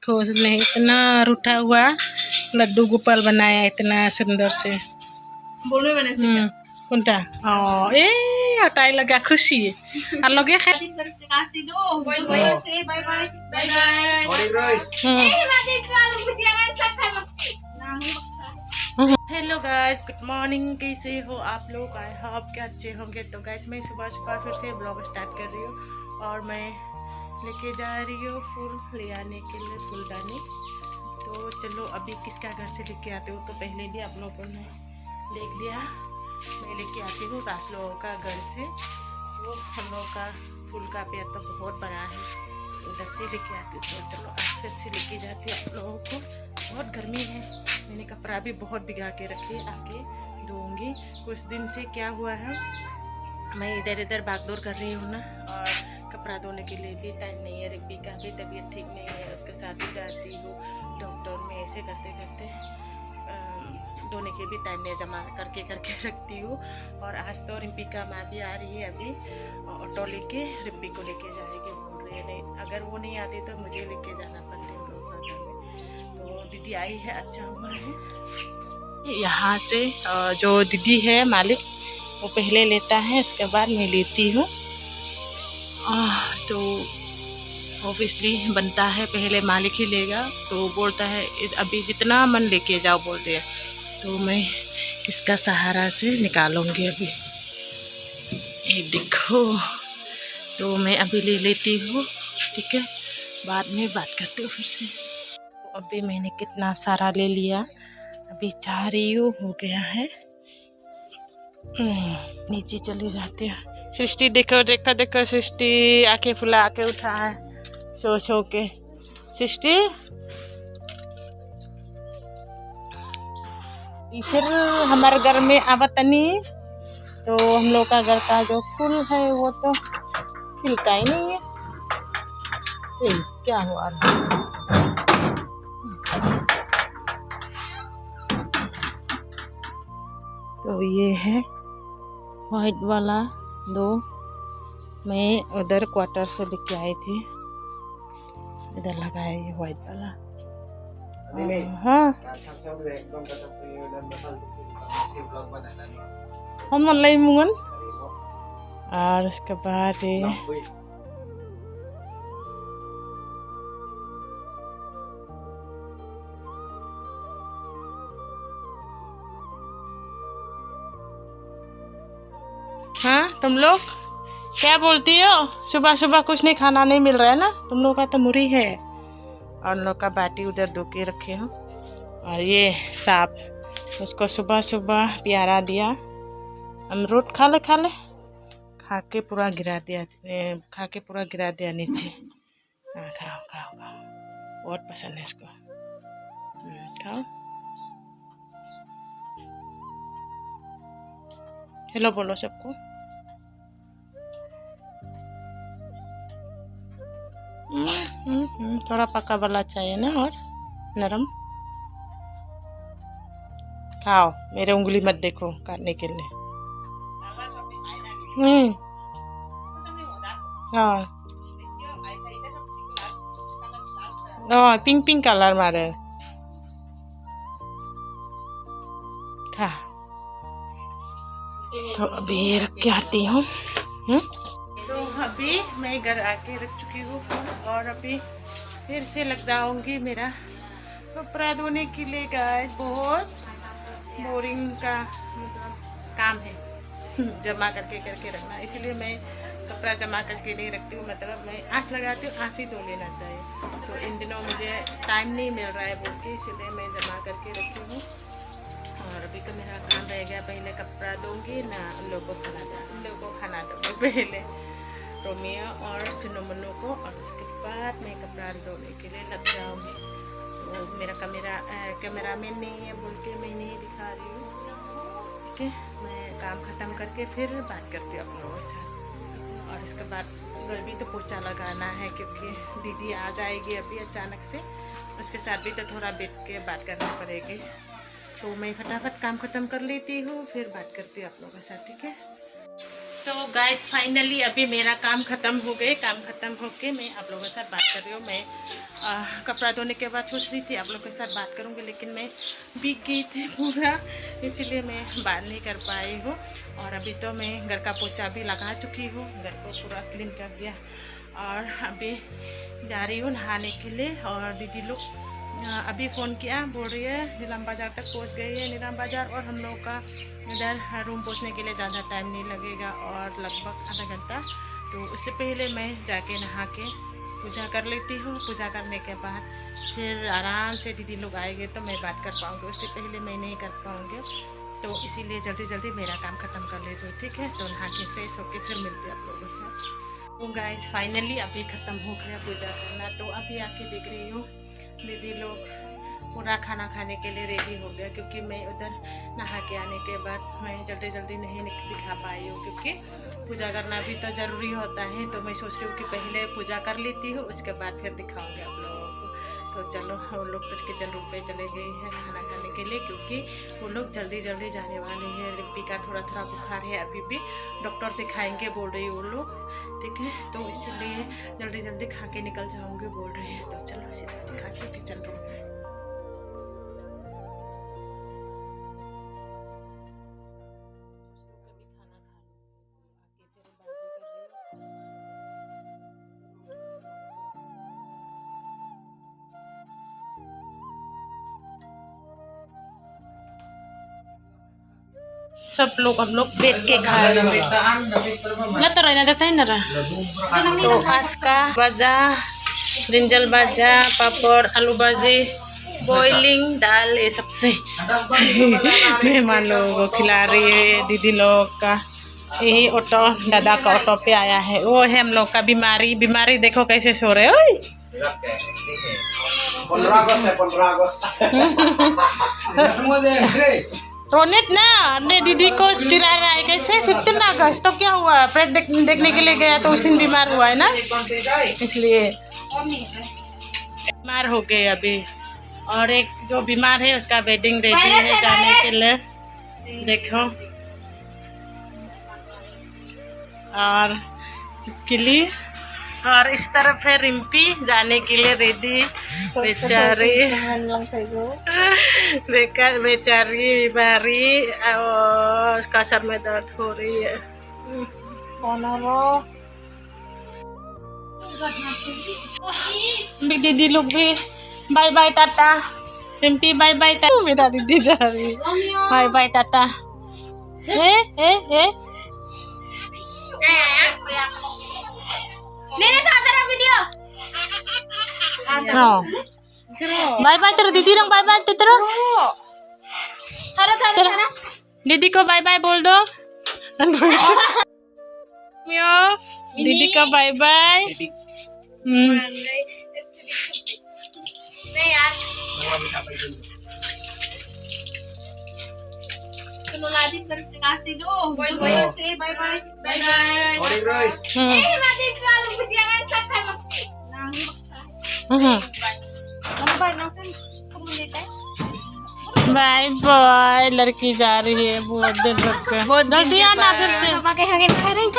देखो उसने इतना रूठा हुआ लड्डू गोपाल बनाया इतना सुंदर से। बोलो मैंने से कुंटा ए हटाई लगा खुशी और लगे खा kasih do. Boy say bye bye. Bye bye. Hello guys, good morning. कैसे हो आप लोग? आई होप कि अच्छे होंगे। तो गाइस मैं सुबह सुबह फिर से ब्लॉग स्टार्ट कर रही हूँ और मैं लेके जा रही हूँ फूल ले आने के लिए, फूलदानी। तो चलो अभी किसका घर से लेके आते हो। तो पहले भी आप लोगों ने देख लिया, मैं लेके आती हूँ रास लोगों का घर से। वो हम लोगों का फूल का पेड़ तो बहुत बड़ा है, उधर से लेके आती हूँ। तो चलो आज फिर से लेके जाती हूँ आप लोगों को। बहुत गर्मी है, मैंने कपड़ा भी बहुत भिगा के रखे, आके धोऊंगी। कुछ दिन से क्या हुआ है, मैं इधर इधर भागदौड़ कर रही हूँ ना, और कपड़ा धोने के लिए भी टाइम नहीं है। रिब्बी का भी तबीयत ठीक नहीं है, उसके साथ भी जाती हूँ डॉक्टर में। ऐसे करते करते धोने के भी टाइम में जमा करके रखती हूँ। और आज तो रिब्बी का माँ भी आ रही है, अभी ऑटो लेके रिब्बी को लेके जाएगी बोल रही है। नहीं, अगर वो नहीं आती तो मुझे लेके जाना पड़ता है तो दीदी आई है, अच्छा हुआ है। यहाँ से जो दीदी है मालिक, वो पहले लेता है, इसके बाद मैं लेती हूँ। तो ऑब्वियसली बनता है पहले मालिक ही लेगा। तो बोलता है अभी जितना मन लेके जाओ बोलते हैं। तो मैं किसका सहारा से निकालूंगी अभी, ये देखो। तो मैं अभी ले लेती हूँ, ठीक है, बाद में बात करते हो फिर से। तो अभी मैंने कितना सारा ले लिया, अभी चाह रही हूँ, हो गया है। नीचे चले जाते हैं। सृष्टि देखो देखो देखो, सृष्टि आके फुला के उठा है सो के। सृष्टि फिर हमारे घर में आवतनी, तो हम लोग का घर का जो फूल है वो तो खिलता ही नहीं है। क्या हुआ? तो ये है वाइट वाला दो, मैं उधर क्वार्टर से लेके आई थी, इधर लगाया ये वाइट वाला। हाँ हम ऑनलाइन मुंगन। और उसके बाद ये हाँ, तुम लोग क्या बोलती हो? सुबह सुबह कुछ नहीं, खाना नहीं मिल रहा है ना तुम लोग का? तो मुरी है और लोग का बाटी उधर धो के रखे हो। और ये सांप, उसको सुबह सुबह प्यारा दिया। अमरूद खा ले खा के पूरा गिरा दिया नीचे। हाँ खाओ खाओ खाओ, बहुत पसंद है इसको, खाओ। हेलो बोलो सबको। थोड़ा पका वाला चाहिए ना, और नरम। खाओ, मेरे उंगली मत देखो काटने के लिए। हाँ पिंक पिंक कलर मारे खा। तो अभी रख के आती हूँ। तो अभी मैं घर आके रख चुकी हूँ फोन, और अभी फिर से लग जाऊंगी मेरा कपड़ा धोने के लिए। गाइस बहुत बोरिंग का मतलब काम है जमा करके रखना, इसलिए मैं कपड़ा जमा करके नहीं रखती हूँ। मतलब मैं आँच लगाती हूँ, आँच ही धो लेना चाहिए। तो इन दिनों मुझे टाइम नहीं मिल रहा है बोल के, इसलिए मैं जमा करके रखती हूँ। और अभी तो मेरा काम रह गया, पहले कपड़ा दूँगी ना, उन लोगों को खाना दूँगी पहले, रोमियो और फिनोमनो को, और उसके बाद मैं कपड़ा धोने के लिए लग जाऊँगी। तो मेरा कैमरामैन नहीं है बोल के मैं नहीं दिखा रही हूँ, ठीक है। मैं काम ख़त्म करके फिर बात करती हूँ आप लोगों से। और इसके बाद घर भी तो पोछा लगाना है, क्योंकि दीदी आ जाएगी अभी अचानक से, उसके साथ भी तो थोड़ा बैठ के बात करना पड़ेगी। तो मैं फटाफट काम ख़त्म कर लेती हूँ, फिर बात करती हूँ आप लोगों के साथ, ठीक है। तो गाइस फाइनली अभी मेरा काम ख़त्म हो गए। काम ख़त्म होके मैं आप लोगों के साथ बात कर रही हूँ। मैं कपड़ा धोने के बाद सोच रही थी आप लोगों के साथ बात करूँगी, लेकिन मैं भीग गई थी पूरा, इसीलिए मैं बात नहीं कर पाई हूँ। और अभी तो मैं घर का पोछा भी लगा चुकी हूँ, घर को पूरा क्लीन कर दिया और अभी जा रही हूँ नहाने के लिए। और दीदी लोग अभी फ़ोन किया, बोल रही है नीलाम बाज़ार तक पहुँच गई है नीलाम बाज़ार, और हम लोग का इधर रूम पहुँचने के लिए ज़्यादा टाइम नहीं लगेगा और लगभग आधा घंटा। तो उससे पहले मैं जाके नहा के पूजा कर लेती हूँ। पूजा करने के बाद फिर आराम से दीदी लोग आएंगे तो मैं बात कर पाऊँगी, उससे पहले मैं नहीं कर पाऊँगी। तो इसीलिए जल्दी जल्दी मेरा काम ख़त्म कर लेती हूँ, ठीक है। तो नहा के फ्रेश होके फिर मिलते हैं आप लोगों के साथ। तो गाइस फाइनली अभी ख़त्म हो गया पूजा करना। तो अभी आके देख रही हूँ दीदी लोग पूरा खाना खाने के लिए रेडी हो गया, क्योंकि मैं उधर नहा के आने के बाद मैं जल्दी जल्दी नहीं दिखा पाई हूँ, क्योंकि पूजा करना भी तो ज़रूरी होता है। तो मैं सोच रही हूँ कि पहले पूजा कर लेती हूँ, उसके बाद फिर दिखाऊंगी आप लोगों को। तो चलो, वो लोग तो किचन रूम पे चले गए हैं खाना खाने के लिए, क्योंकि वो लोग जल्दी जल्दी जाने वाले हैं। रिम्पी का थोड़ा थोड़ा बुखार है अभी भी, डॉक्टर दिखाएंगे बोल रही है वो लोग, ठीक है। तो इसीलिए जल्दी जल्दी खा के निकल जाऊँगी बोल रहे हैं। तो चलो सीधा दिखा के किचन रूम में। सब लोग हम लोग बैठ के खा रहे हैं। तो आज का भाजा, ब्रिंजल भाजा, पापड़, आलू भाजी, बॉइलिंग दाल, ये सबसे मेहमान लोगों को खिला रही है दीदी लोग का। यही ऑटो दादा का ऑटो पे आया है, वो है हम लोग का बीमारी देखो कैसे सो रहे हो। 15 अगस्त है, 15 अगस्त। रोनित ना ने दीदी को चिढ़ा रहा है कैसे 15 अगस्त। तो क्या हुआ, प्रेड देखने के लिए गया तो उस दिन बीमार हुआ है ना, इसलिए बीमार हो गए अभी। और एक जो बीमार है उसका बेडिंग रेडी है जाने के लिए, देखो। और चिपकली, और इस तरफ है रिम्पी जाने के लिए रेडी। बेचारी बीमारी, और उसका सर में दर्द हो रही है। दीदी लोग भी bye bye tata. Rimpi bye bye tata, मेरा दीदी जा रही, bye bye tata. Bye bye तेरा दीदी रंग, बाय बाय तेरा दीदी को बाय बाय बोल दो। दीदी का बाय बाय। बाय बाय, लड़की जा रही है बहुत दिन रख के। बहुत जल्दी आना फिर से,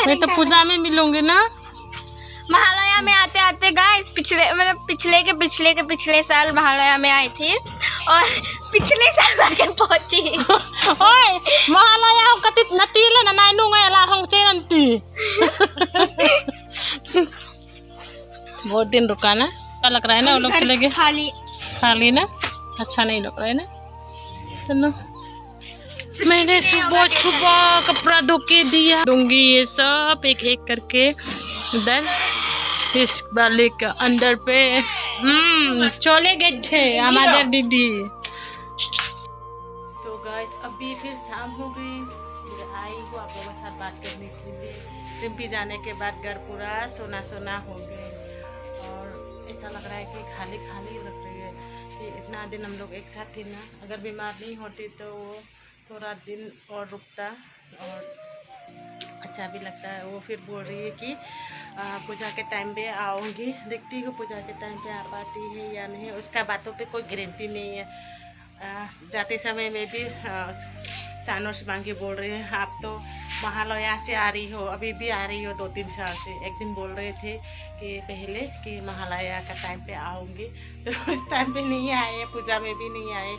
मैं तो पूजा में मिलूंगी ना। महालया में आते आते गाइस पिछले साल महालया में आई थी और पिछले साल आके पहुंची। ओए महालया हम कति नतीले ना नाइनु गला हम चेनंती। बहुत दिन रुका ना, क्या लग रहा है ना वो लोग चले गए खाली ना, अच्छा नहीं लग रहा है ना। चलो, मैंने सुबह कपड़ा धो के दिया, दूंगी ये सब एक एक करके उधर इस वाले के अंदर पे। चले गए थे हमारे दीदी। तो गाइस अभी फिर शाम हो गई, फिर आई हूँ आप लोगों के साथ बात करने के लिए। रिम्पी जाने के बाद घर पूरा सोना सोना हो गए और ऐसा लग रहा है कि खाली खाली लग रही है। कि इतना दिन हम लोग एक साथ थे ना, अगर बीमार नहीं होती तो वो थोड़ा दिन और रुकता और अच्छा भी लगता है। वो फिर बोल रही है कि पूजा के टाइम पे आऊँगी, देखती हूँ पूजा के टाइम पे आ पाती है या नहीं, उसका बातों पे कोई गारंटी नहीं है। जाते समय में भी सानों से मांगी बोल रहे हैं आप तो महालया से आ रही हो, अभी भी आ रही हो 2-3 साल से। एक दिन बोल रहे थे कि पहले कि महालया का टाइम पे आऊँगी, तो उस टाइम पे नहीं आए, पूजा में भी नहीं आए।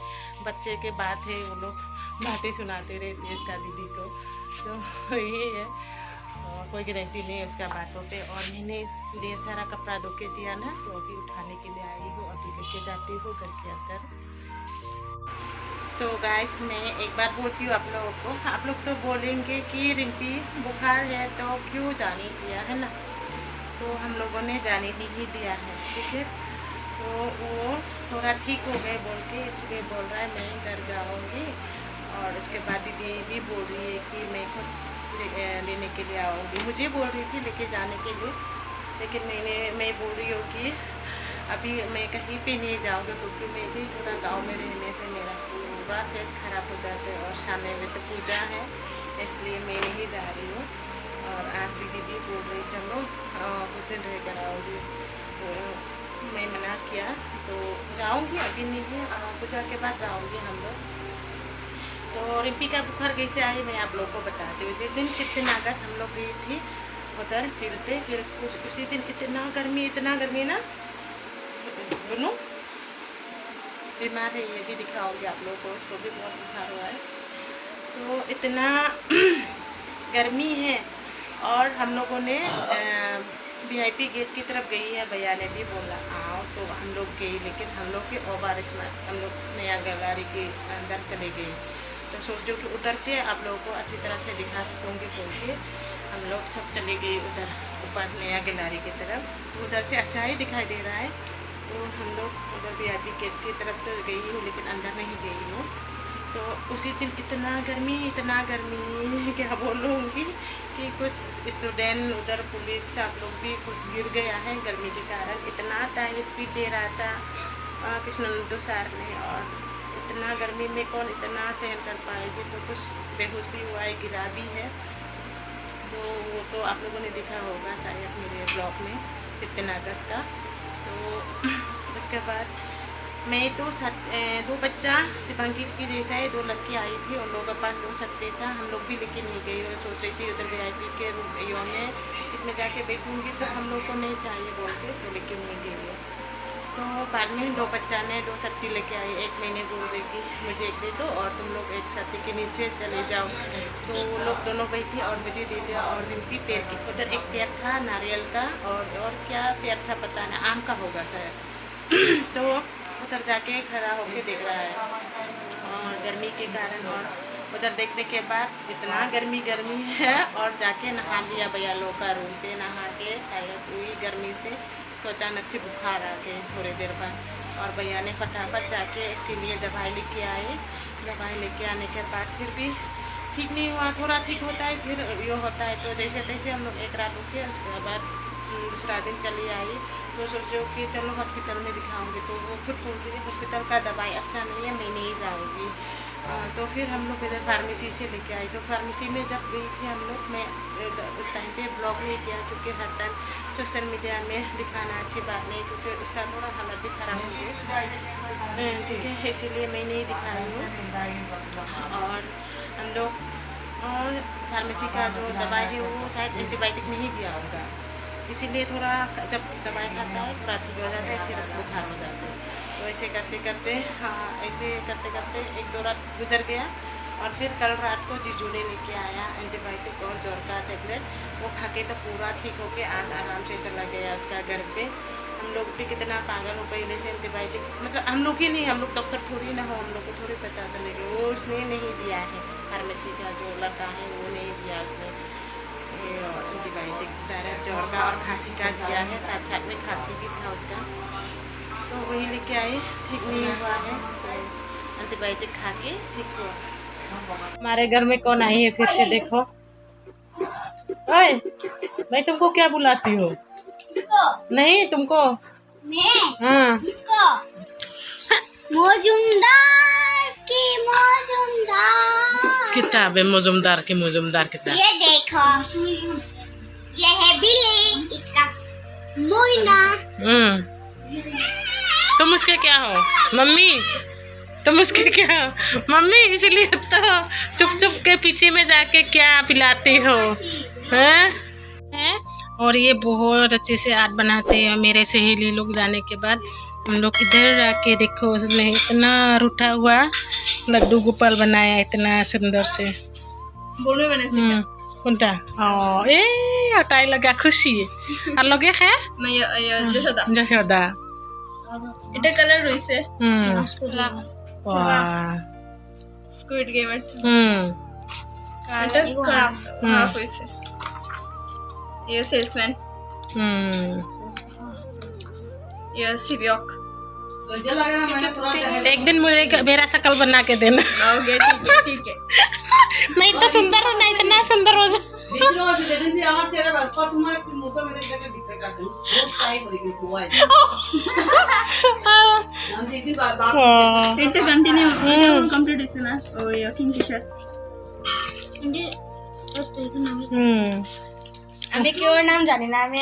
बच्चे के बात है, वो लोग बातें सुनाते रहते हैं उसका दीदी को, तो यही है, कोई गारंटी नहीं है उसका बातों पे। और मैंने ढेर सारा कपड़ा धो के दिया ना, तो अभी उठाने के लिए आई हूँ, अभी लेके जाती हूँ घर के अंदर। तो गाइस मैं एक बार बोलती हूँ आप लोगों को, आप लोग तो बोलेंगे कि रिंपी बुखार है तो क्यों जाने दिया है ना, तो हम लोगों ने जाने नहीं दिया है, ठीक है। तो वो थोड़ा ठीक हो गए बोल के, इसलिए बोल रहा है मैं घर जाऊँगी। और उसके बाद दीदी भी बोल रही है कि मैं खुद लेने के लिए आऊँगी। मुझे बोल रही थी लेके जाने के लिए, लेकिन मैं बोल रही हूँ कि अभी मैं कहीं पे नहीं जाऊँगी, क्योंकि मैं भी थोड़ा गांव में रहने से मेरा पूरा फेस ख़राब हो जाता है। और सामने में तो पूजा है, इसलिए मैं नहीं जा रही हूँ। और आज दीदी भी बोल रही चलो कुछ दिन रह कर आओगी, तो मैं मना किया, तो जाऊँगी, अभी नहीं है, पूजा के बाद जाऊँगी हम लोग। तो रिंपी का बुखार कैसे आई मैं आप लोग को बताती हूँ। जिस दिन 15 अगस्त हम लोग गई थी उधर फिरते, फिर कुछ उसी दिन इतना गर्मी ना, दोनों बीमार है, ये भी दिखाओगे आप लोगों को, उसको भी बहुत बुखार हुआ है। तो इतना गर्मी है। और हम लोगों ने VIP गेट की तरफ गई है, भैया ने भी बोला आओ, तो हम लोग गए, लेकिन हम लोग के ओवरब्रिज में हम लोग नया गैलरी के अंदर चले गए। तो सोच रही हूँ कि उधर से आप लोगों को अच्छी तरह से दिखा सकूँगी बोल के हम लोग सब चले गए उधर ऊपर नया गैलरी की तरफ। तो उधर से अच्छा ही दिखाई दे रहा है, तो हम लोग उधर VIP गेट की तरफ तो गई हूँ, लेकिन अंदर नहीं गई हूँ। तो उसी दिन इतना गर्मी क्या बोलूँगी कि कुछ स्टूडेंट उधर पुलिस आप लोग भी कुछ गिर गया है गर्मी के कारण। इतना टाइम स्पीड दे रहा था कृष्णनंदू सर ने, और इतना गर्मी में कौन इतना सहन कर पाएगी, तो कुछ बेहोश भी हुआ है, गिरा भी है। तो वो तो आप लोगों ने देखा होगा शायद मेरे ब्लॉग में 15 अगस्त का। तो उसके बाद मैं तो 2 बच्चा शिवांगी की जैसा है, 2 लड़की आई थी, उन लोगों के पास 2 छतरी था, हम लोग भी लेके नहीं गए। और सोच रही थी उधर VIP के रूम में सीट में जाके बैठूंगी, तो हम लोग को नहीं चाहिए बोल के तो लेके नहीं गई। तो बाद में 2 बच्चा ने 2 छतरी लेके आई। एक मैंने बोल रही कि मुझे एक दे दो और तुम लोग एक छतरी के नीचे चले जाओ, तो वो लोग दोनों बैठी और मुझे दे दिया। और रिंपी पेड़ की उधर एक पेड़ था नारियल का, और क्या पेड़ था पता नहीं, आम का होगा शायद। तो उधर जाके खड़ा होके देख रहा है, और गर्मी के कारण। और उधर देखने के बाद इतना गर्मी है, और जाके नहा लिया भैया लोग का रूम पे, नहा के शायद हुई गर्मी से उसको अचानक से बुखार आ गए थोड़ी देर बाद। और भैया ने फटाफट जाके इसके लिए दवाई लेके आए। दवाई लेके आने के बाद फिर भी ठीक नहीं हुआ, थोड़ा ठीक होता है फिर ये होता है। तो जैसे तैसे हम लोग एक रात रुके, उसके बाद दूसरा दिन चली आई। तो सोच रही हूँ कि चलो हॉस्पिटल में दिखाऊंगी, तो वो खुद बोल रही है हॉस्पिटल का दवाई अच्छा नहीं है, मैं नहीं जाऊँगी। तो फिर हम लोग इधर फार्मेसी से लेके आए। तो फार्मेसी में जब गई थी हम लोग, मैं उस टाइम पे ब्लॉग नहीं किया, क्योंकि हर टाइम सोशल मीडिया में दिखाना अच्छी बात नहीं, क्योंकि उसका थोड़ा हालत भी ख़राब हो गई, ठीक है, इसीलिए मैं नहीं दिखा रही हूँ। और हम लोग और फार्मेसी का जो दवाई है वो शायद एंटीबायोटिक नहीं दिया होगा, इसीलिए थोड़ा जब दवाई खाता है थोड़ा ठीक हो जाता है, फिर बुखार हो जाता है। तो ऐसे करते करते 1-2 रात गुजर गया। और फिर कल रात को जीजू ने लेके आया एंटीबायोटिक और जोर का टैबलेट, वो खा के तो पूरा ठीक होके आज आराम से चला गया उसका घर पे। हम लोग भी कितना पागल हो, पहले से एंटीबायोटिक, मतलब हम लोग ही नहीं, हम लोग डॉक्टर थोड़ी ना हो, हम लोग को थोड़ी पता चलेगा। वो उसने नहीं दिया है, फार्मेसी का जो लड़का है वो नहीं दिया उसने एंटीबायोटिक, डायरेक्ट जोर का और खांसी का दिया है, साथ में खांसी भी था उसका। तो वही लेके आए, ठीक नहीं हुआ है, तो एंटीबायोटिक खा के ठीक हुआ। हमारे घर में कौन आई है फिर से, देखो। ओए, मैं तुमको क्या बुलाती हूँ? नहीं तुमको। हाँ, किताब है मौजूमदार की किताब। ये देखो, ये है बिल्ली, इसका मोइना। तुम उसके क्या हो? मम्मी? तुम उसके क्या मम्मी इसलिए तो चुप चुप के पीछे में जाके क्या पिलाती हो हैं? हैं? और ये बहुत अच्छे से आर्ट बनाते हैं। मेरे सहेली लोग जाने के बाद हम लोग इधर आके देखो, उसने इतना रूठा हुआ लड्डू गोपाल बनाया इतना सुंदर से। কোনটা এ তাই লগা খুশি আর লগে খে যশোদা এটা কালার রইছে বাহ স্কুইড গেমের এটা এটা হাফ হইছে ये सेल्समैन ये सिबियक एक दिन मुझे मेरा शकल बना के देना। ओके ठीक है मैं इतना सुंदर हूँ ना, इतना सुंदर हो जाए। এটা কন্টিনিউ কমপ্লিট হইছে না ওই কিংফিশার আমি কেউর নাম জানি না, আমি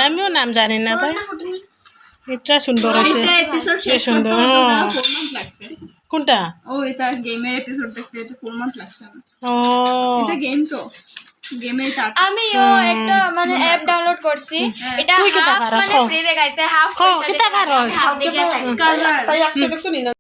আমিও নাম জানি না ভাই। এটা সুন্দর আছে, এপিসোড এ সুন্দর। 4 মান্থ লাগছে কোনটা? ও এটা গেমের এপিসোড দেখতে এটা 4 মান্থ লাগছে না। ও এটা গেম তো গেমের টাক আমিও একটা মানে অ্যাপ ডাউনলোড করছি, এটা তুই কেটা হাফ পারস? মানে ফ্রি দেখাইছে, হাফ কেটা পারস? পয়সা দিয়ে কালার